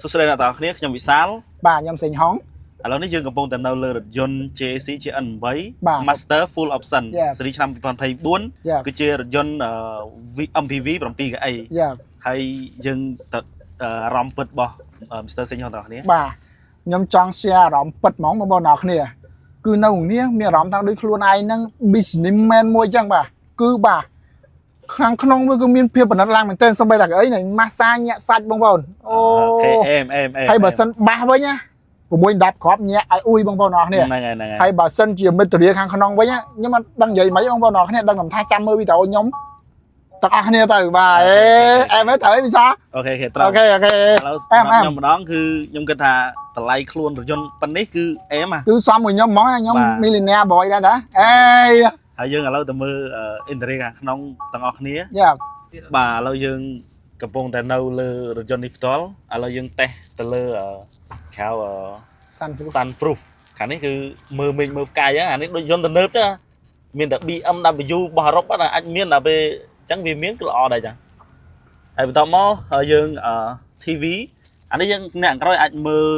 สุดท้ายแล้วต่อนี้ខ្ញុំវិសាល បាទខ្ញុំសេងហង ឥឡូវនេះយើងកំពុងតែនៅលើរថយន្ត JAC GN8 បាទ Master Full Option យ៉ា ស៊េរីឆ្នាំ យ៉ា 2024 គឺជារថយន្ត MPV 7 កៅអី យ៉ា ហើយយើងទៅអារម្មណ៍ពិតរបស់ Mr. សេងហងទាំងអស់គ្នា បាទខ្ញុំចង់ share អារម្មណ៍ពិតហ្មងបងប្អូនអរគ្នាគឺនៅនេះមានអារម្មណ៍ថាដូចខ្លួនឯងហ្នឹង businessman មួយអញ្ចឹងបាទគឺបាទខាងក្នុងវាគឺមានភាពបណ្ឌិតឡើងមែនទែនសូម្បីតែអីនេះម៉ាស្សាញាក់សាច់បងប្អូនអូ អេម ហើយបើសិនបាសវិញណា6 10គ្រាប់ញាក់ឲ្យអ៊ុយបងប្អូនអរគ្នា ហ្នឹងហើយ ហើយបើសិនជាមិត្តរាខាងក្នុងវិញខ្ញុំអត់ដឹងនិយាយមិនបងប្អូនអរគ្នាដឹងតែថាចាំមើលវីដេអូខ្ញុំទាំងអស់គ្នាទៅបាទអេមត្រូវវិសា អូខេត្រូវ អូខេ ឥឡូវខ្ញុំម្ដងគឺខ្ញុំគិតថាតម្លៃខ្លួនរថយន្តប៉ុណ្នេះគឺអេម គឺសមមួយខ្ញុំហ្មងខ្ញុំ millionaire boy ដែរតាអេ ហើយយើងឥឡូវទៅមើល interior ខាងក្នុងទាំងអស់គ្នា យ៉ា បាទឥឡូវយើងកំពុងតែនៅលើរថយន្តនេះផ្ទាល់ឥឡូវយើងតេស្តទៅលើក្រៅ sunproof ខាងនេះគឺមើលមេឃមើលផ្កាយអានេះដូចយន្តទំនើបចាមានតែ BMW របស់អឺរ៉ុបអាចមានតែពេលអញ្ចឹងវាមានគឺល្អដែរចាហើយបន្តមកយើង TV អានេះយើងអ្នកក្រោយអាចមើល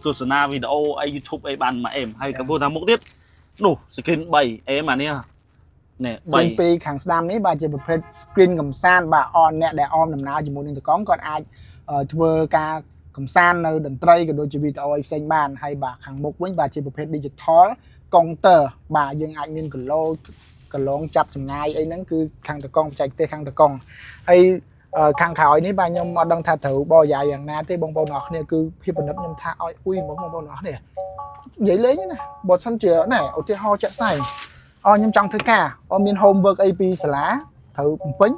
ទស្សនាវីដេអូអី YouTube អីបានមួយអេមហើយកំពុងថាមុខទៀតនោះ screen 3អេមអានេះនេះ 3ពីខាងស្ដាំនេះបាទជាប្រភេទ screen កំសាន្តបាទអនអ្នកដែលអមដំណើរជាមួយនឹងតកង់គាត់អាចធ្វើការកំសាន្តនៅតន្ត្រីក៏ដូចជាវីដេអូអីផ្សេងបានហើយបាទខាងមុខវិញបាទជាប្រភេទ digital counter បាទយើងអាចមានកន្លងចាប់ចម្ងាយអីហ្នឹងគឺខាងតកង់បច្ចេកទេសខាងតកង់ហើយខាងក្រោយនេះបាទខ្ញុំអត់ដឹងថាត្រូវបរិយាយយ៉ាងណាទេបងប្អូនអរគ្នាគឺភាពពិនិត្យខ្ញុំថាឲ្យអ៊ុយបងប្អូនអរគ្នានិយាយលេងណាបើសិនជាណែឧទាហរណ៍ជាក់ស្ដែងខ្ញុំចង់ធ្វើការមាន homework អីពីសាលាត្រូវបំពេញ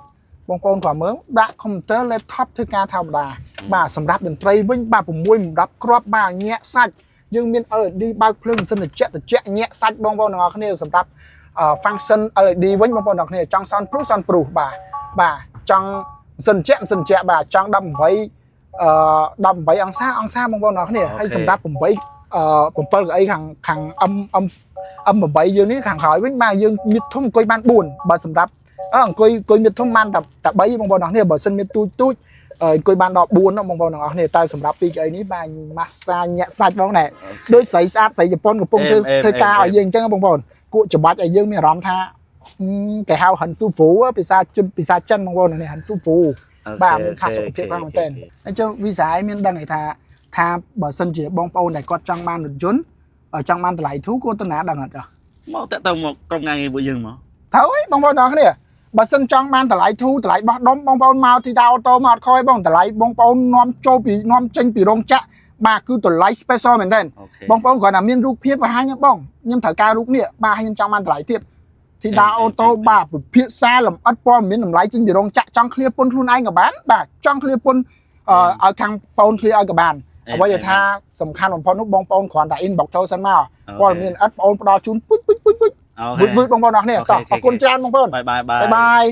បងប្អូនគ្រាន់មើលដាក់ computer laptop ធ្វើការធម្មតាបាទសម្រាប់តន្ត្រីវិញបាទ6 10គ្រាប់បាទញាក់សាច់យើងមាន LED បើកភ្លើងម៉ាស៊ីនត្រជាក់ញាក់សាច់បងប្អូនទាំងអស់គ្នាសម្រាប់ function LED វិញបងប្អូនទាំងអស់គ្នាចង់ soundproof បាទចង់ម៉ាស៊ីនត្រជាក់បាទចង់18អង្សាបងប្អូនទាំងអស់គ្នាហើយសម្រាប់8 7កៅអីខាង M8 យើងនេះខាងក្រោយវិញបាទយើងមានធំអង្គុយបាន4បើសម្រាប់អង្គុយមានធំបានតែ3បងប្អូនទាំងអស់គ្នាបើសិនមានទូចអង្គុយបានដល់4បងប្អូនទាំងអស់គ្នាតែសម្រាប់2កៅអីនេះបាទម៉ាស្សាញាក់សាច់បងណែដូចស្រីស្អាតស្រីជប៉ុនកំពុងធ្វើការឲ្យយើងអញ្ចឹងបងប្អូនគួរច្បាច់ឲ្យយើងមានអារម្មណ៍ថាគេហៅហិនស៊ូហ្វូភាសាចិនបងប្អូននេះហិនស៊ូហ្វូបាទមានខាសុខភាពខ្លាំងមែនទែនអញ្ចឹងវិសាយមានដឹងថាបើសិនជាបងប្អូនដែលគាត់ចង់បានរថយន្តចង់បានតម្លៃធូរគាត់ទៅណាដឹងអត់ចុះមកតាក់ទៅមកក្រុមការងាររបស់យើងមកត្រូវអីបងប្អូនទាំងគ្នាបើសិនចង់បានតម្លៃធូរតម្លៃបោះដុំបងប្អូនមកទីតាអូតូមកអត់ខ້ອຍបងតម្លៃបងប្អូននាំចូលពីនាំចេញពីរោងចក្របាទគឺតម្លៃ special មែនទែនបងប្អូនគ្រាន់តែមានរូបភាពបង្ហាញបងខ្ញុំត្រូវការរូបនេះបាទខ្ញុំចង់បានតម្លៃទៀតទីតាអូតូបាទពិភាក្សាលម្អិតព័ត៌មានតម្លៃចេញពីរោងចក្រចង់ឃ្លៀពន្ធខ្លួនឯងក៏បានបាទចង់ឃ្លៀពន្ធឲ្យខាងបងប្អូនឃ្លៀឲ្យក៏បានអ្វីដែលថាសំខាន់បំផុតនោះបងប្អូនគ្រាន់តែ inbox ចូលសិនមកព័ត៌មានអត់បងប្អូនផ្ដល់ជូនពុជវឺតបងប្អូនអរគ្នាតោះអរគុណច្រើនបងប្អូនបាយបាយ